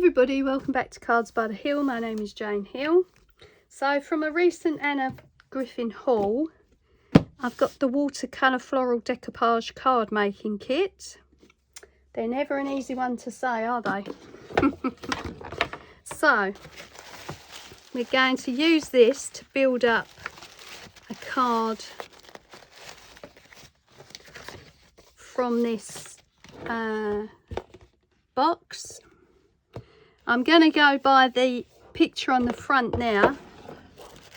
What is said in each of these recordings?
everybody, welcome back to Cards by the Hill. My name is Jane Hill. So from a recent Anna Griffin haul, I've got the watercolour floral decoupage card making kit. They're never an easy one to say, are they? So we're going to use this to build up a card from this box. I'm going to go by the picture on the front now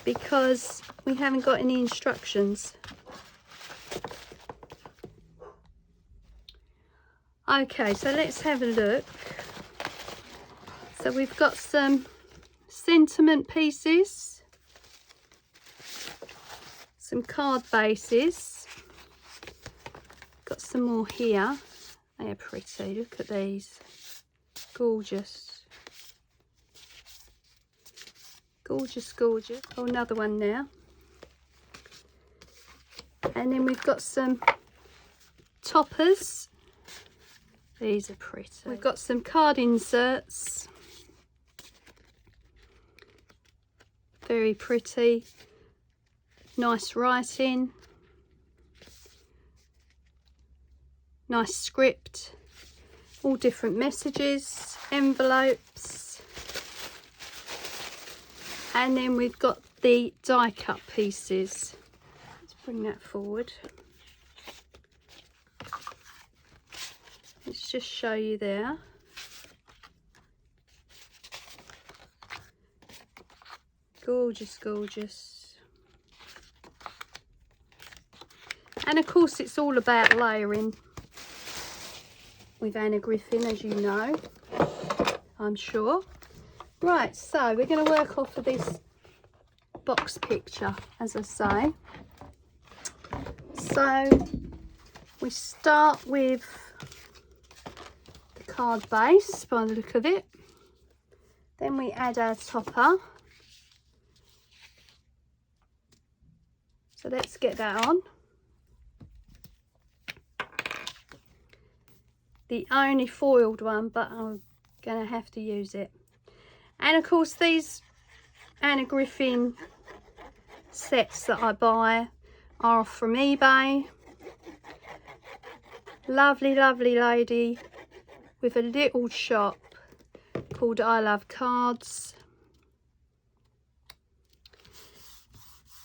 because we haven't got any instructions. Okay, so let's have a look. So we've got some sentiment pieces, some card bases, got some more here. They're pretty, look at these, gorgeous. Gorgeous. Oh, another one now. And then we've got some toppers. These are pretty. We've got some card inserts. Very pretty. Nice writing. Nice script. All different messages. Envelopes. And then we've got the die cut pieces. Let's bring that forward. Let's just show you there. Gorgeous. And of course it's all about layering with Anna Griffin, as you know, I'm sure. Right, so we're going to work off of this box picture, as I say. So we start with the card base by the look of it. Then we add our topper. So let's get that on. The only foiled one, but I'm going to have to use it. And of course these Anna Griffin sets that I buy are from eBay. Lovely lady with a little shop called I Love Cards.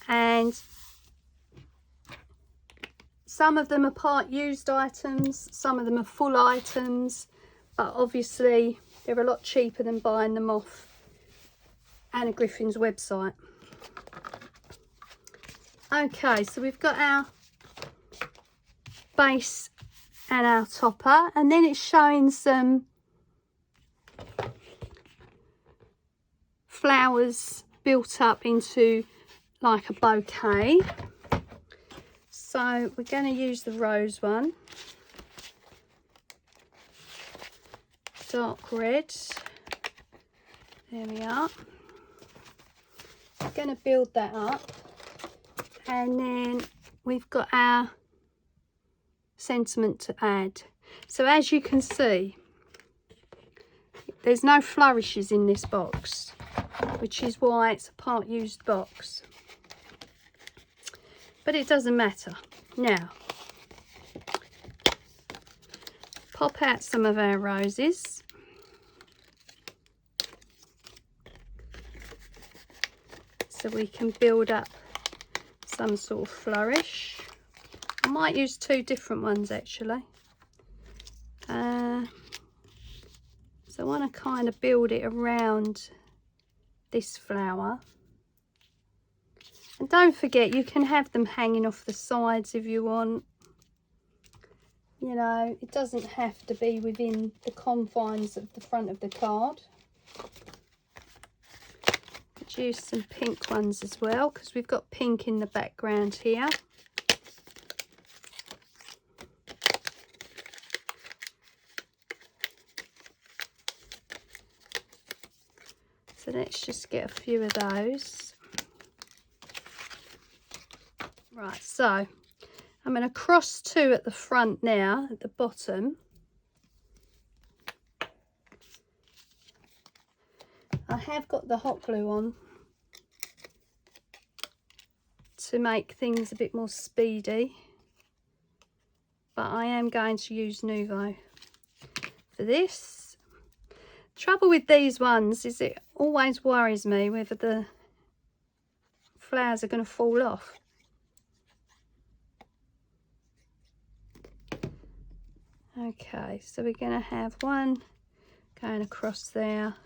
And some of them are part used items, some of them are full items, but obviously they're a lot cheaper than buying them off Anna Griffin's website. Okay, so we've got our base and our topper, and then it's showing some flowers built up into like a bouquet. So we're going to use the rose one. Dark red. There we are. We're going to build that up. And then we've got our sentiment to add. So as you can see, there's no flourishes in this box, which is why it's a part used box. But it doesn't matter. Now, pop out some of our roses. So we can build up some sort of flourish. I might use two different ones actually. So I want to kind of build it around this flower. And don't forget, you can have them hanging off the sides if you want. You know, it doesn't have to be within the confines of the front of the card. Let's use some pink ones as well, because we've got pink in the background here. So let's just get a few of those. Right, so I'm going to cross two at the front now, at the bottom. have got the hot glue on to make things a bit more speedy, but I am going to use Nuvo for this. Trouble with these ones is it always worries me whether the flowers are going to fall off. Okay, so we're going to have one going across there,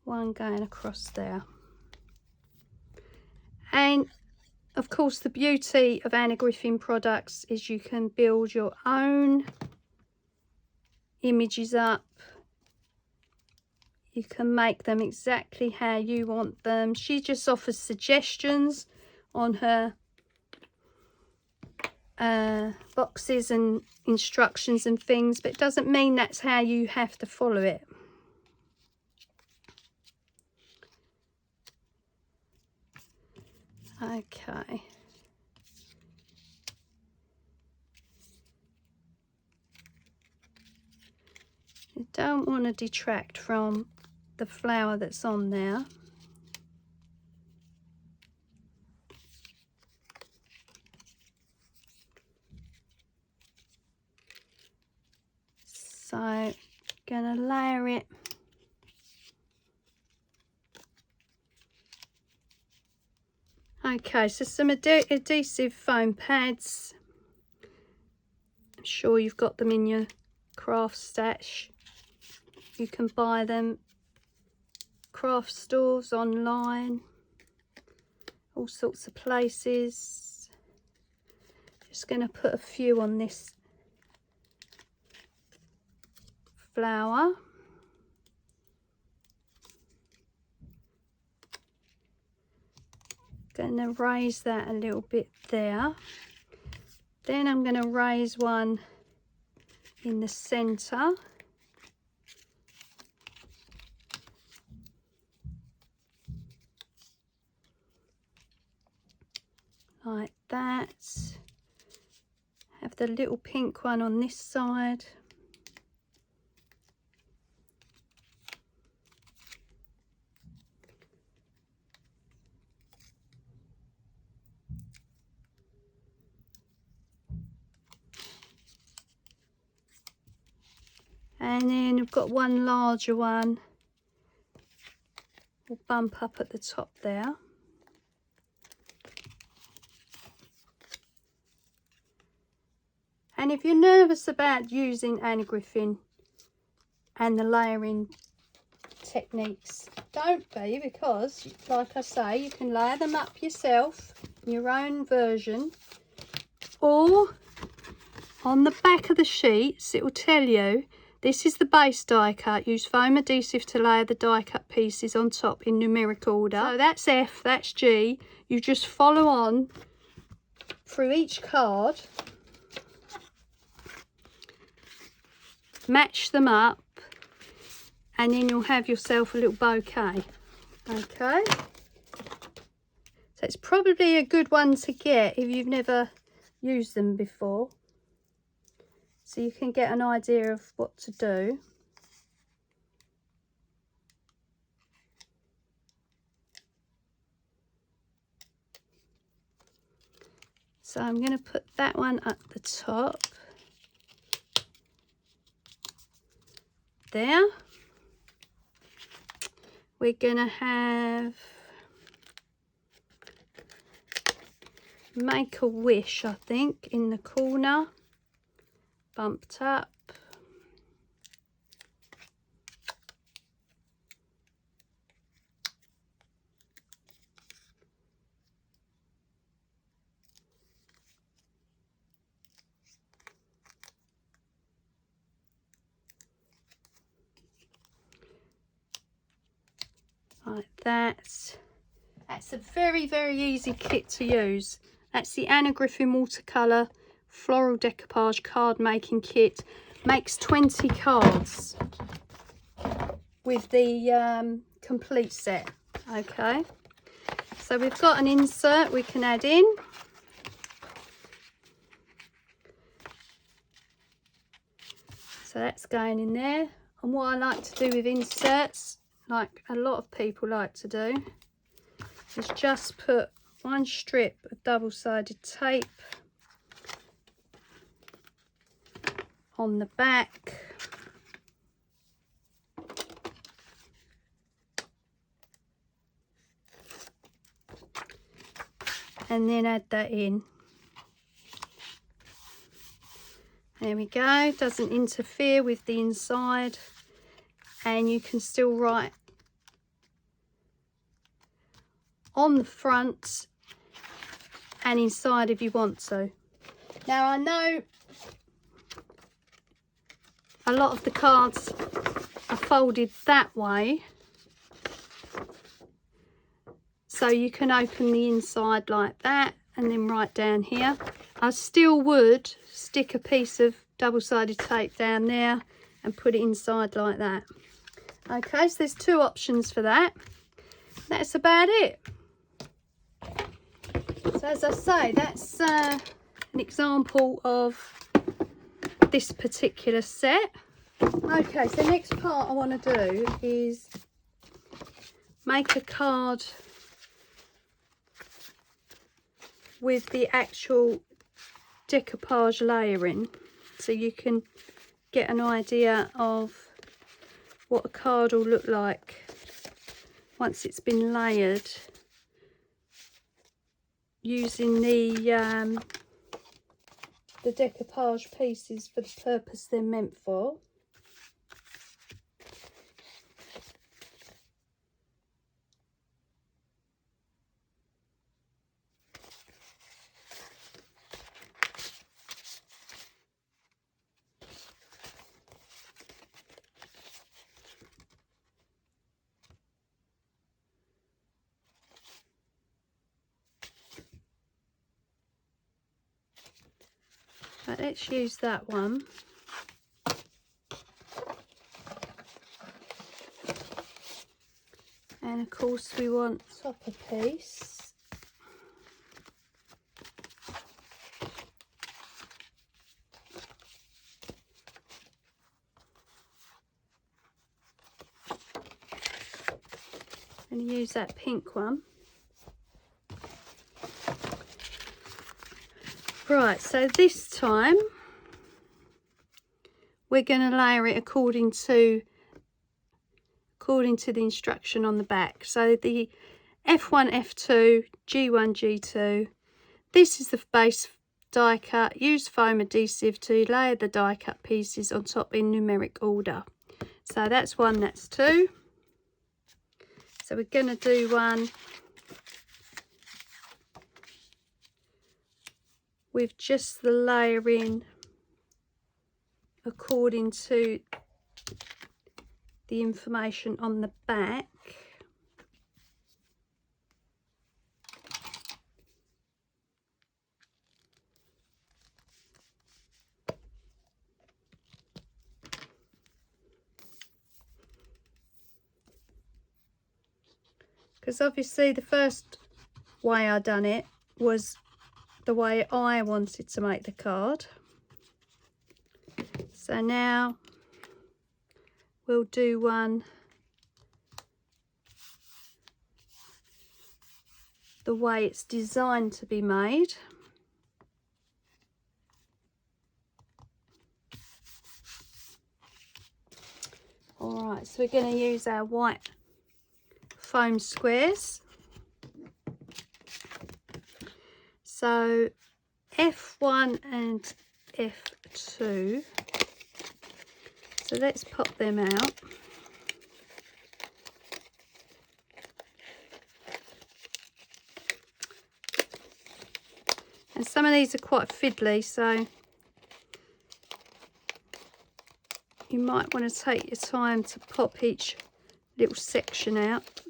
one going across there. And of course the beauty of Anna Griffin products is you can build your own images up. You can make them exactly how you want them. She just offers suggestions on her boxes and instructions and things, but it doesn't mean that's how you have to follow it. Okay. You don't want to detract from the flower that's on there. So, gonna layer it. Okay, so some adhesive foam pads. I'm sure you've got them in your craft stash. You can buy them craft stores, online, all sorts of places. Just going to put a few on this flower. Going to raise that a little bit there. Then I'm going to raise one in the centre. Like that. Have the little pink one on this side. And then I've got one larger one. We'll bump up at the top there. And if you're nervous about using Anna Griffin and the layering techniques, don't be, because like I say, you can layer them up yourself, your own version, or on the back of the sheets it will tell you this is the base die cut. Use foam adhesive to layer the die cut pieces on top in numeric order. So that's F, that's G. You just follow on through each card, match them up, and then you'll have yourself a little bouquet. Okay, so it's probably a good one to get if you've never used them before, so you can get an idea of what to do. So I'm going to put that one at the top there. We're going to have Make a Wish, I think, in the corner, bumped up. Like that. That's a very, very easy kit to use. That's the Anna Griffin Watercolour Floral Decoupage Card Making Kit. Makes 20 cards with the complete set. Okay, so we've got an insert we can add in. So that's going in there. And what I like to do with inserts, like a lot of people like to do, is just put one strip of double-sided tape on the back, and then add that in. There we go, doesn't interfere with the inside, and you can still write on the front and inside if you want to. Now I know a lot of the cards are folded that way, so you can open the inside like that and then write down here. I still would stick a piece of double-sided tape down there and put it inside like that. Okay, so there's two options for that. That's about it. So as I say, that's an example of this particular set. Okay, so the next part I want to do is make a card with the actual decoupage layering, so you can get an idea of what a card will look like once it's been layered, using the decoupage pieces for the purpose they're meant for. But let's use that one. And of course we want topper piece. And use that pink one. Right, so this time we're going to layer it according to the instruction on the back. So the F1, F2, G1, G2. This is the base die cut. Use foam adhesive to layer the die cut pieces on top in numeric order. So that's 1, that's 2. So we're going to do one with just the layering according to the information on the back. Because obviously the first way I done it was the way I wanted to make the card. So now we'll do one the way it's designed to be made. Alright, so we're going to use our white foam squares. So F1 and F2. So let's pop them out. And some of these are quite fiddly, so you might want to take your time to pop each little section out,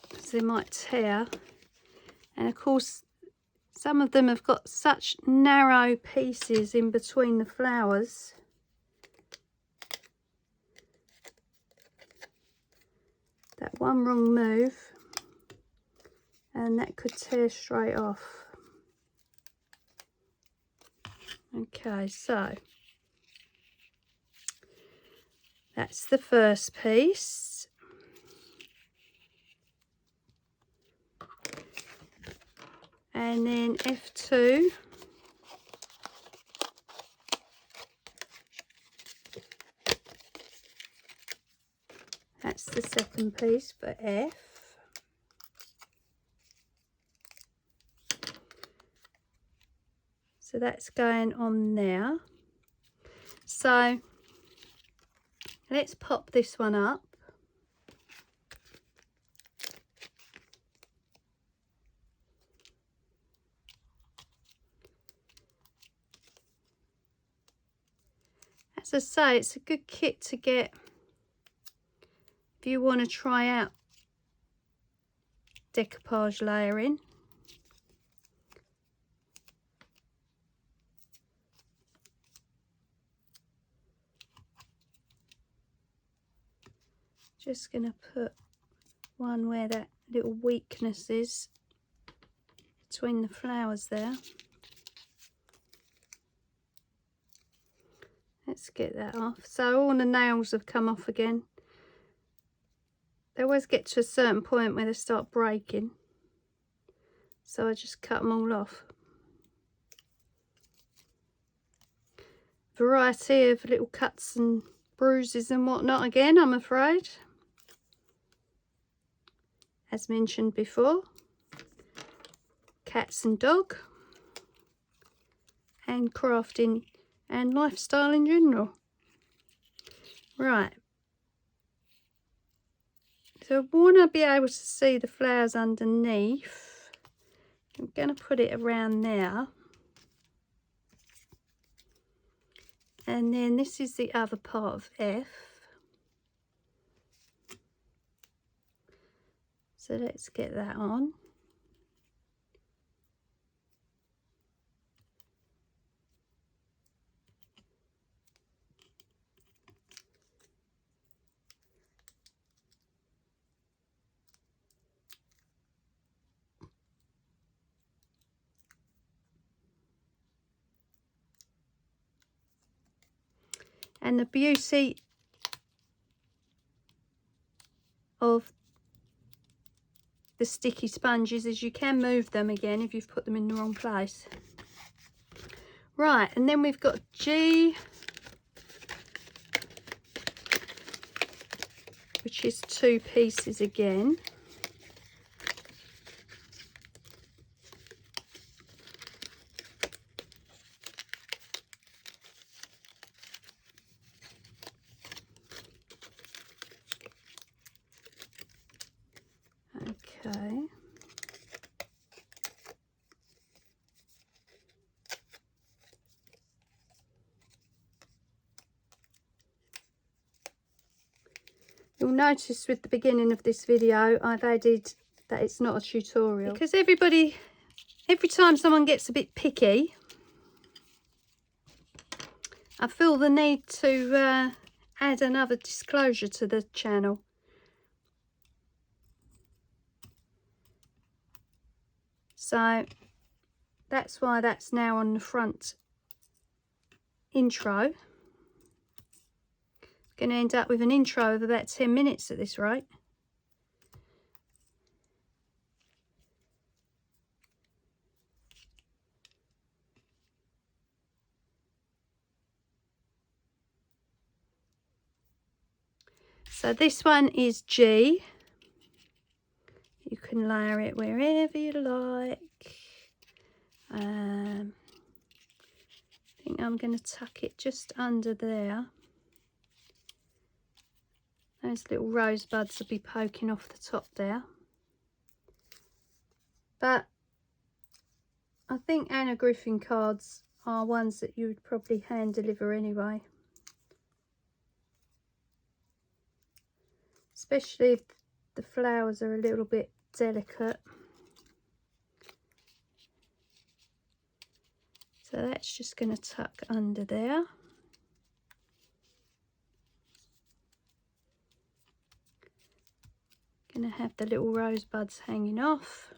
because they might tear. And of course some of them have got such narrow pieces in between the flowers that one wrong move and that could tear straight off. Okay, so That's the first piece. And then F2. That's the second piece for F. So that's going on there. So let's pop this one up. As I say, it's a good kit to get if you want to try out decoupage layering. Just going to put one where that little weakness is between the flowers there. Let's get that off. So all the nails have come off again. They always get to a certain point where they start breaking. So I just cut them all off. Variety of little cuts and bruises and whatnot again, I'm afraid. As mentioned before, cats and dog, and crafting and lifestyle in general. Right. So I want to be able to see the flowers underneath. I'm going to put it around there. And then this is the other part of F. So let's get that on. And the beauty of the sticky sponges is you can move them again if you've put them in the wrong place. Right, and then we've got G, which is 2 pieces again. Okay. You'll notice with the beginning of this video I've added that it's not a tutorial, because every time someone gets a bit picky, I feel the need to add another disclosure to the channel. So that's why that's now on the front intro. Going to end up with an intro of about 10 minutes at this rate. So this one is G. You can layer it wherever you like. I think I'm going to tuck it just under there. Those little rosebuds will be poking off the top there. But I think Anna Griffin cards are ones that you would probably hand deliver anyway. Especially if the flowers are a little bit delicate. So that's just going to tuck under there. Going to have the little rosebuds hanging off.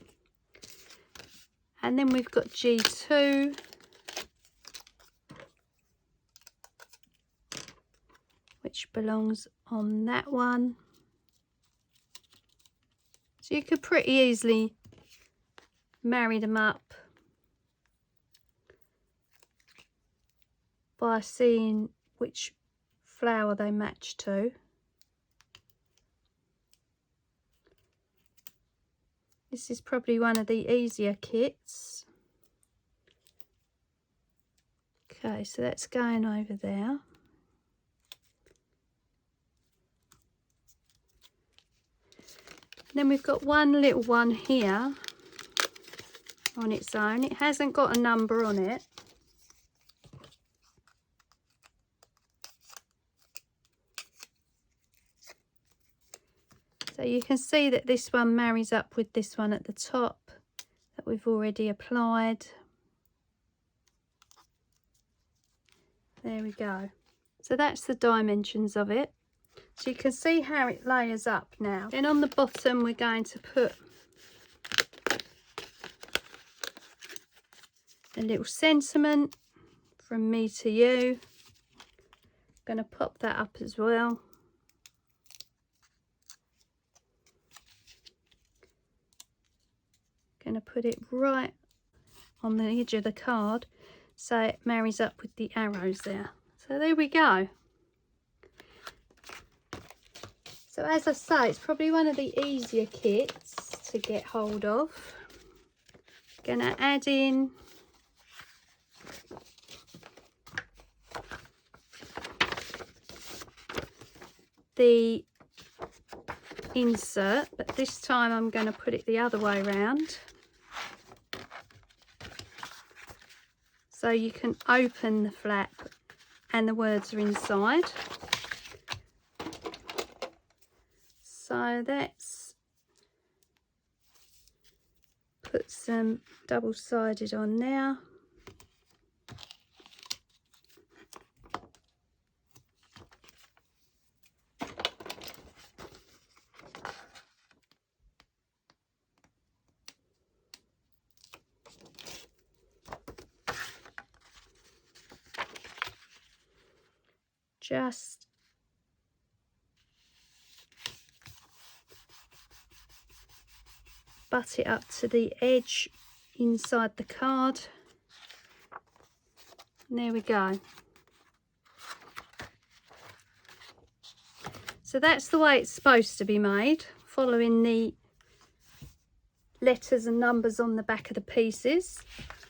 And then we've got G2, which belongs on that one. So you could pretty easily marry them up by seeing which flower they match to. This is probably one of the easier kits. Okay, so that's going over there. Then we've got one little one here on its own. It hasn't got a number on it. So you can see that this one marries up with this one at the top that we've already applied. There we go. So that's the dimensions of it. So you can see how it layers up now. Then on the bottom we're going to put a little sentiment from me to you. I'm going to pop that up as well. Going to put it right on the edge of the card so it marries up with the arrows there. So there we go. So as I say, it's probably one of the easier kits to get hold of. Going to add in the insert, but this time I'm going to put it the other way around. So you can open the flap and the words are inside. So that's put some double-sided on now. Just butt it up to the edge inside the card. And there we go. So that's the way it's supposed to be made, following the letters and numbers on the back of the pieces.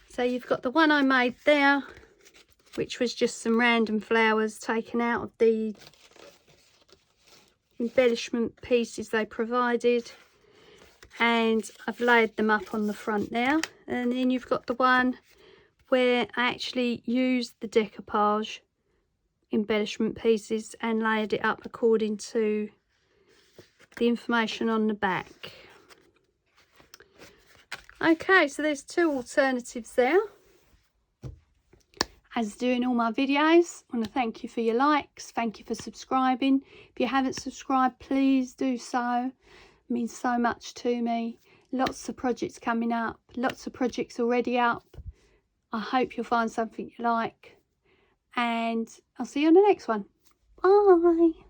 So you've got the one I made there, which was just some random flowers taken out of the embellishment pieces they provided, and I've layered them up on the front now. And then you've got the one where I actually used the decoupage embellishment pieces and layered it up according to the information on the back. Okay, so there's two alternatives there. As doing all my videos, I want to thank you for your likes, thank you for subscribing. If you haven't subscribed, please do so. It means so much to me. Lots of projects coming up, lots of projects already up. I hope you'll find something you like, and I'll see you on the next one. Bye.